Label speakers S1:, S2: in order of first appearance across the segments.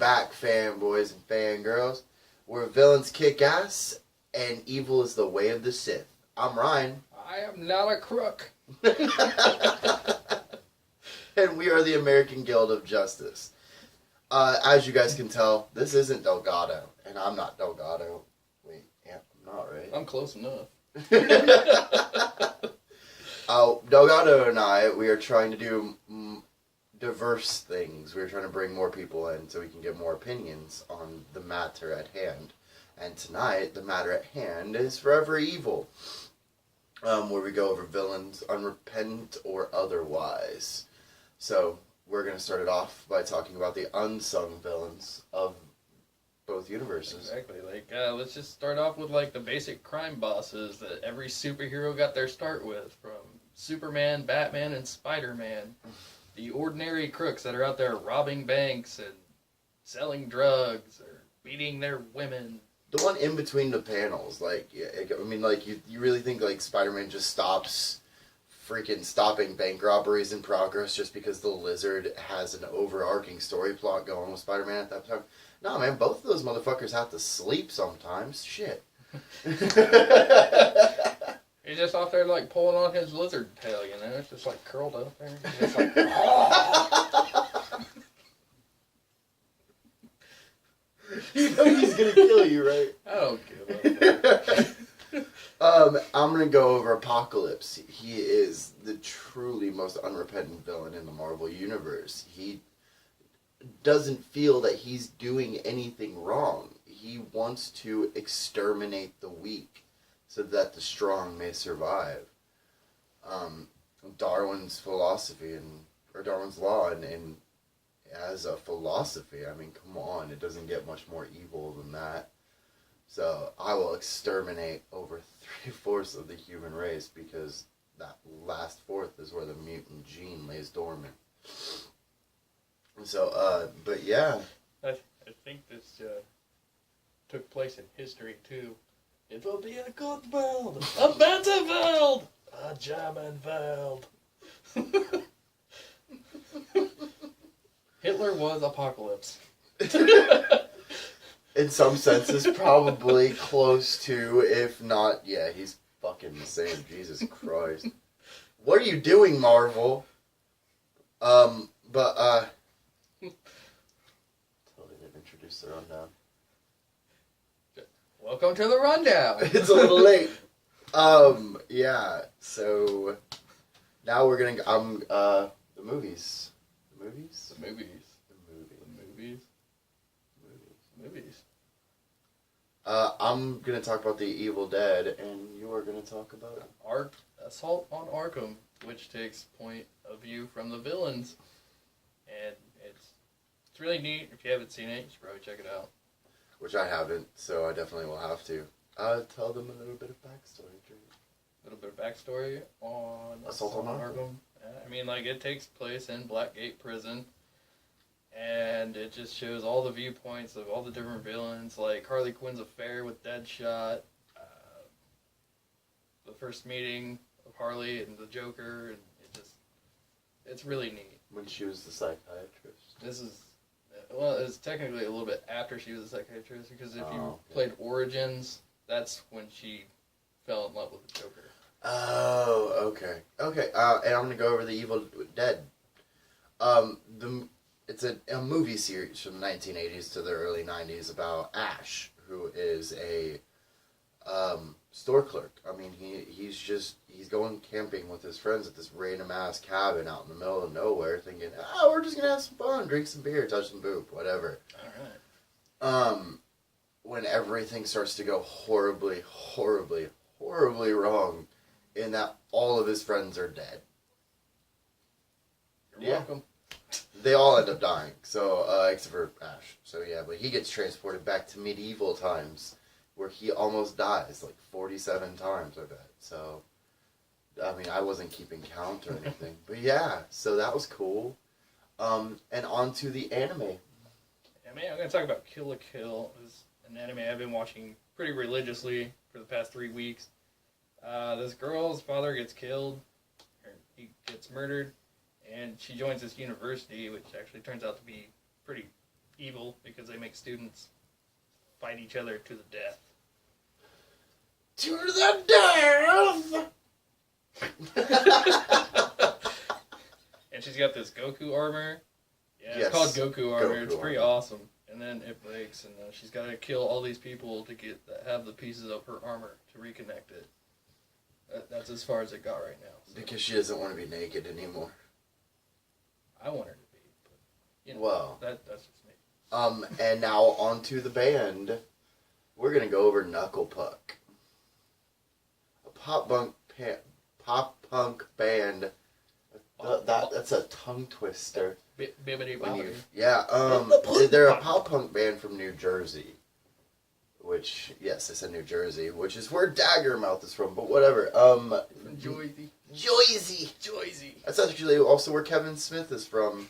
S1: back, fanboys and fangirls. Where villains kick ass and evil is the way of the Sith. I'm Ryan.
S2: I am not a crook.
S1: And we are the American Guild of Justice. As you guys can tell, this isn't Delgado, and I'm not Delgado. Wait, yeah, I'm not, right?
S2: I'm close enough.
S1: Delgado and I, we are trying to do diverse things. We're trying to bring more people in so we can get more opinions on the matter at hand. And tonight, the matter at hand is Forever Evil, where we go over villains, unrepentant or otherwise. So, we're going to start it off by talking about the unsung villains of both universes.
S2: Exactly. Let's just start off with, the basic crime bosses that every superhero got their start with, from Superman, Batman, and Spider-Man. The ordinary crooks that are out there robbing banks and selling drugs or beating their women.
S1: The one in between the panels, you really think, Spider-Man just stops stopping bank robberies in progress just because the Lizard has an overarching story plot going with Spider-Man at that time? No, man, both of those motherfuckers have to sleep sometimes. Shit.
S2: He's just off there, pulling on his lizard tail, It's just, curled up there. He's just
S1: You know he's gonna kill you, right?
S2: I don't give a fuck.
S1: I'm gonna go over Apocalypse. He is the truly most unrepentant villain in the Marvel Universe. He doesn't feel that he's doing anything wrong. He wants to exterminate the weak so that the strong may survive. Darwin's philosophy or Darwin's law and as a philosophy, I mean, come on, it doesn't get much more evil than that. So I will exterminate over 3/4 of the human race because that last fourth is where the mutant gene lays dormant. So, but yeah.
S2: I think this took place in history too. It will be a good world, a better world, a German world. Hitler was Apocalypse.
S1: In some senses, probably close to, if not, yeah, he's fucking the same. Jesus Christ. What are you doing, Marvel? Totally didn't introduce the rundown.
S2: Welcome to the rundown.
S1: It's a little late. Yeah, so now we're gonna, the movies. The movies?
S2: The movies.
S1: I'm going to talk about The Evil Dead, and you are going to talk about
S2: Assault on Arkham, which takes point of view from the villains. And it's really neat. If you haven't seen it, you should probably check it out.
S1: Which I haven't, so I definitely will have to. Tell them a little bit of backstory, Drew.
S2: A little bit of backstory on
S1: Assault on Arkham.
S2: I mean, it takes place in Blackgate Prison. And it just shows all the viewpoints of all the different villains, like Harley Quinn's affair with Deadshot, the first meeting of Harley and the Joker, and it's really neat.
S1: When she was the psychiatrist.
S2: It's technically a little bit after she was a psychiatrist, because if you played Origins, that's when she fell in love with the Joker.
S1: Oh, okay. Okay, and I'm going to go over The Evil Dead. It's a movie series from the 1980s to the early 90s about Ash, who is a store clerk. I mean, he's going camping with his friends at this random-ass cabin out in the middle of nowhere, thinking, we're just going to have some fun, drink some beer, touch some boob, whatever.
S2: All right.
S1: When everything starts to go horribly, horribly, horribly wrong, in that all of his friends are dead.
S2: You're welcome.
S1: They all end up dying, so, except for Ash. So, yeah, but he gets transported back to medieval times, where he almost dies, 47 times, I bet. So, I mean, I wasn't keeping count or anything. But, yeah, so that was cool. And on to the anime.
S2: I'm going to talk about Kill la Kill. It's an anime I've been watching pretty religiously for the past 3 weeks. This girl's father gets killed, or he gets murdered, and she joins this university, which actually turns out to be pretty evil because they make students fight each other to the death.
S1: To the death!
S2: And she's got this Goku armor. Yeah,
S1: Yes.
S2: it's called Goku armor.
S1: Goku
S2: It's pretty
S1: armor.
S2: awesome. And then it breaks, and she's got to kill all these people to have the pieces of her armor to reconnect it. That's as far as it got right now. So.
S1: Because she doesn't want to be naked anymore.
S2: I want her to be, but you know,
S1: Well.
S2: that's just me.
S1: And now on to the band. We're gonna go over Knuckle Puck. A pop punk band. That's a tongue twister.
S2: Bibbidi
S1: When
S2: bobbidi.
S1: They're a pop punk band from New Jersey. Which, yes, I said New Jersey, which is where Daggermouth is from, but whatever.
S2: From Joyzy.
S1: Joyzy. That's actually also where Kevin Smith is from.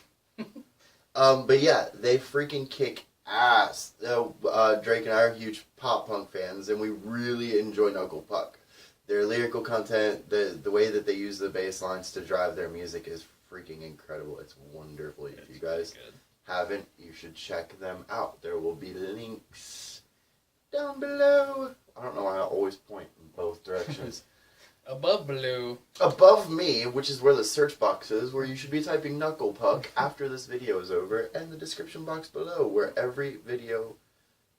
S1: But yeah, they freaking kick ass. Drake and I are huge pop punk fans, and we really enjoy Knuckle Puck. Their lyrical content, the way that they use the bass lines to drive their music is freaking incredible. It's wonderful. If you guys haven't, you should check them out. There will be links down below. I don't know why I always point in both directions.
S2: Above below.
S1: Above me, which is where the search box is, where you should be typing Knuckle Puck after this video is over, and the description box below, where every video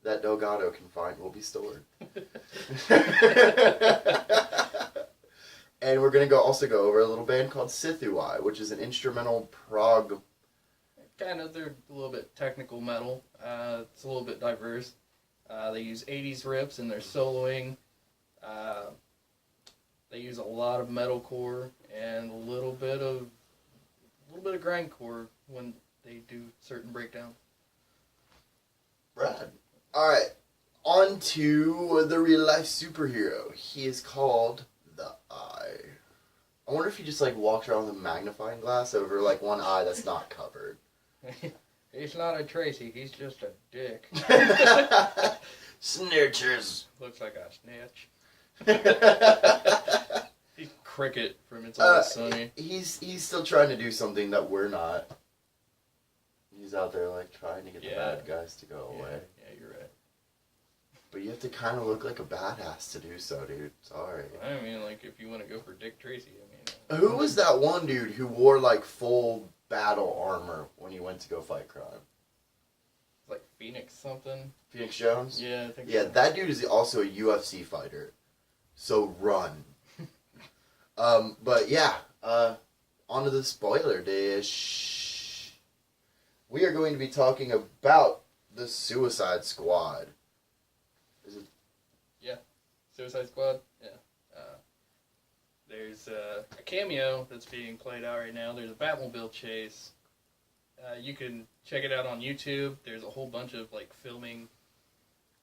S1: that Delgado can find will be stored. And we're going to also go over a little band called Sithu, which is an instrumental prog.
S2: Kind of, they're a little bit technical metal. It's a little bit diverse. They use 80s riffs in their soloing. They use a lot of metalcore and a little bit of grindcore when they do certain breakdowns.
S1: Rad. Alright, on to the real life superhero. He is called the Eye. I wonder if he just walks around with a magnifying glass over one eye that's not covered.
S2: He's not a Tracy, he's just a dick.
S1: Snitchers.
S2: Looks like a snitch. He's Cricket from It's Always Sunny.
S1: He's still trying to do something that we're not. He's out there trying to get the bad guys to go away.
S2: Yeah, you're right.
S1: But you have to kind of look like a badass to do so, dude. Sorry.
S2: I mean, if you want to go for Dick Tracy,
S1: Who was that one dude who wore full battle armor when he went to go fight crime?
S2: Like Phoenix something?
S1: Phoenix Jones?
S2: Yeah, I think
S1: Yeah,
S2: so.
S1: that dude is also a UFC fighter. So run. But yeah, on to the spoiler dish. We are going to be talking about the Suicide Squad. Is it?
S2: Yeah, Suicide Squad. Yeah. There's a cameo that's being played out right now. There's a Batmobile chase. You can check it out on YouTube. There's a whole bunch of filming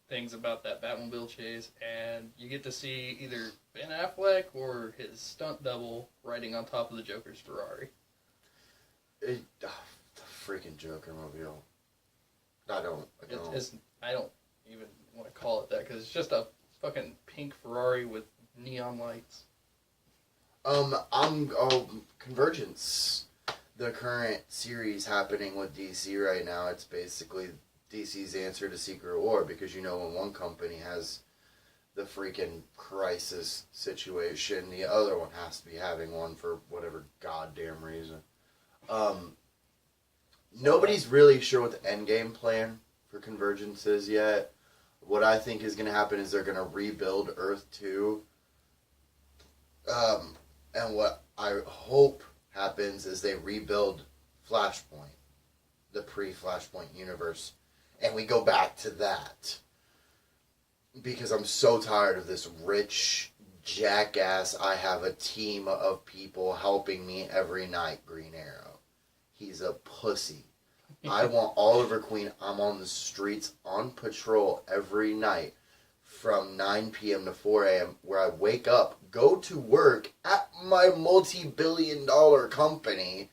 S2: things about that Batmobile chase, and you get to see either Ben Affleck or his stunt double riding on top of the Joker's Ferrari.
S1: The freaking Joker mobile. I don't
S2: even want to call it that because it's just a fucking pink Ferrari with neon lights.
S1: Convergence. The current series happening with DC right now, it's basically DC's answer to Secret War, because when one company has the freaking crisis situation, the other one has to be having one for whatever goddamn reason. Nobody's really sure what the end game plan for Convergence is yet. What I think is going to happen is they're going to rebuild Earth 2. And what I hope happens is they rebuild Flashpoint, the pre-Flashpoint universe, and we go back to that. Because I'm so tired of this rich jackass, I have a team of people helping me every night, Green Arrow. He's a pussy. I want Oliver Queen. I'm on the streets on patrol every night from 9 p.m. to 4 a.m. where I wake up, go to work at my multi-billion-dollar company,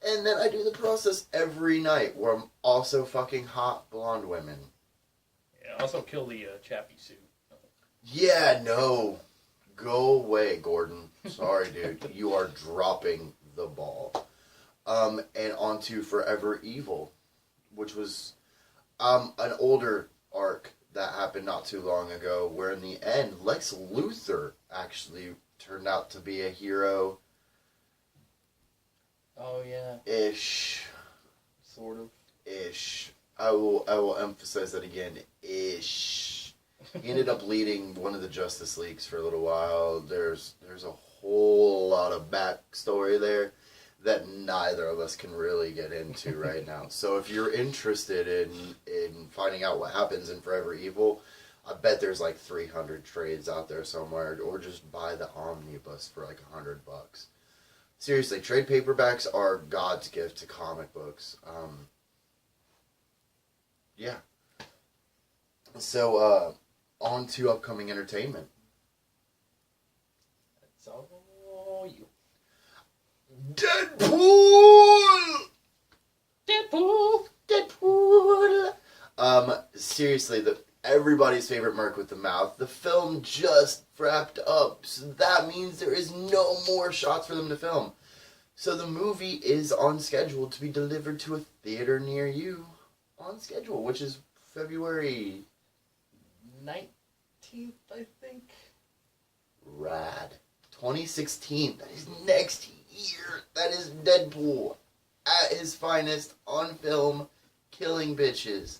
S1: and then I do the process every night where I'm also fucking hot blonde women.
S2: Yeah, also kill the Chappie suit.
S1: Yeah, no. Go away, Gordon. Sorry, dude. You are dropping the ball. And on to Forever Evil, which was An older arc that happened not too long ago, where in the end, Lex Luthor actually turned out to be a hero.
S2: Oh yeah.
S1: Ish.
S2: Sort of.
S1: Ish. I will emphasize that again. Ish. He ended up leading one of the Justice Leagues for a little while. There's a whole lot of backstory there that neither of us can really get into right now. So if you're interested in finding out what happens in Forever Evil, I bet there's like 300 trades out there somewhere, or just buy the omnibus for like $100. Seriously, trade paperbacks are God's gift to comic books. Yeah. So, on to upcoming entertainment.
S2: That's all you.
S1: Deadpool!
S2: Deadpool!
S1: Seriously, everybody's favorite Merc with the Mouth. The film just wrapped up, so that means there is no more shots for them to film. So the movie is on schedule to be delivered to a theater near you. On schedule, which is February
S2: 19th, I think.
S1: Rad. 2016. That is next year. That is Deadpool at his finest on film, killing bitches.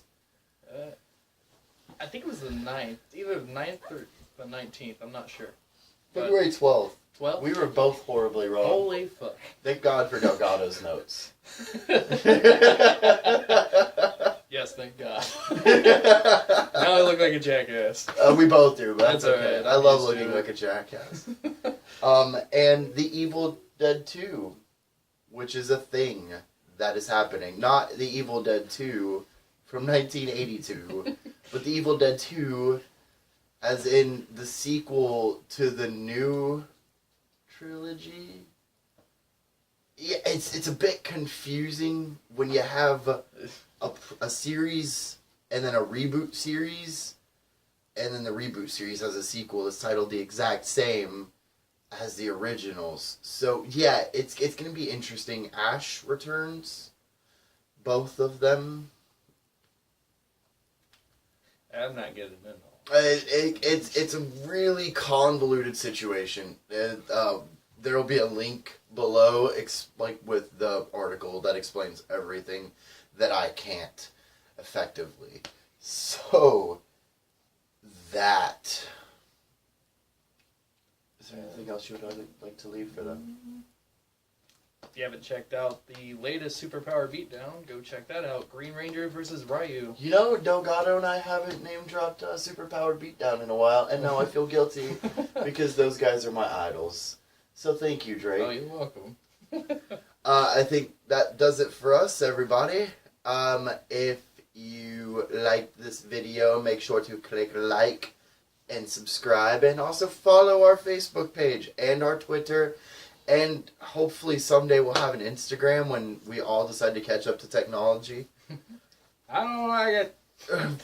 S2: I think it was the 9th. Either the 9th or the 19th. I'm not sure.
S1: February 12th.
S2: 12th?
S1: We were both horribly wrong.
S2: Holy fuck.
S1: Thank God for Delgado's notes.
S2: Yes, thank God. Now I look like a jackass.
S1: We both do, but that's
S2: That's
S1: okay.
S2: alright.
S1: I
S2: I'm
S1: love
S2: used to
S1: looking
S2: it.
S1: like a jackass. And The Evil Dead 2, which is a thing that is happening. Not The Evil Dead 2 from 1982, but The Evil Dead 2 as in the sequel to the new trilogy. Yeah, it's a bit confusing when you have a series and then a reboot series, and then the reboot series has a sequel that's titled the exact same as the originals. So yeah, it's going to be interesting. Ash returns, both of them.
S2: I'm not getting in though.
S1: It's a really convoluted situation. There will be a link below, with the article that explains everything that I can't effectively. So, that. Is there anything else you would like to leave for them?
S2: If you haven't checked out the latest Superpower Beatdown, go check that out. Green Ranger versus Ryu.
S1: You know, Delgado and I haven't name-dropped Superpowered Beatdown in a while, and now I feel guilty because those guys are my idols. So thank you, Drake.
S2: Oh, you're welcome.
S1: I think that does it for us, everybody. If you liked this video, make sure to click like and subscribe, and also follow our Facebook page and our Twitter, and hopefully someday we'll have an Instagram when we all decide to catch up to technology.
S2: I don't like it.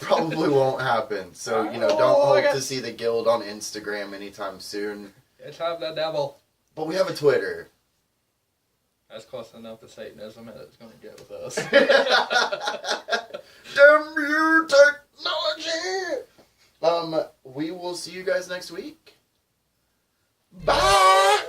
S1: Probably won't happen, so don't hope to see the guild on Instagram anytime soon.
S2: It's of the devil.
S1: But we have a Twitter.
S2: That's close enough to Satanism that it's going to get with us.
S1: Damn you, technology! We will see you guys next week. Bye!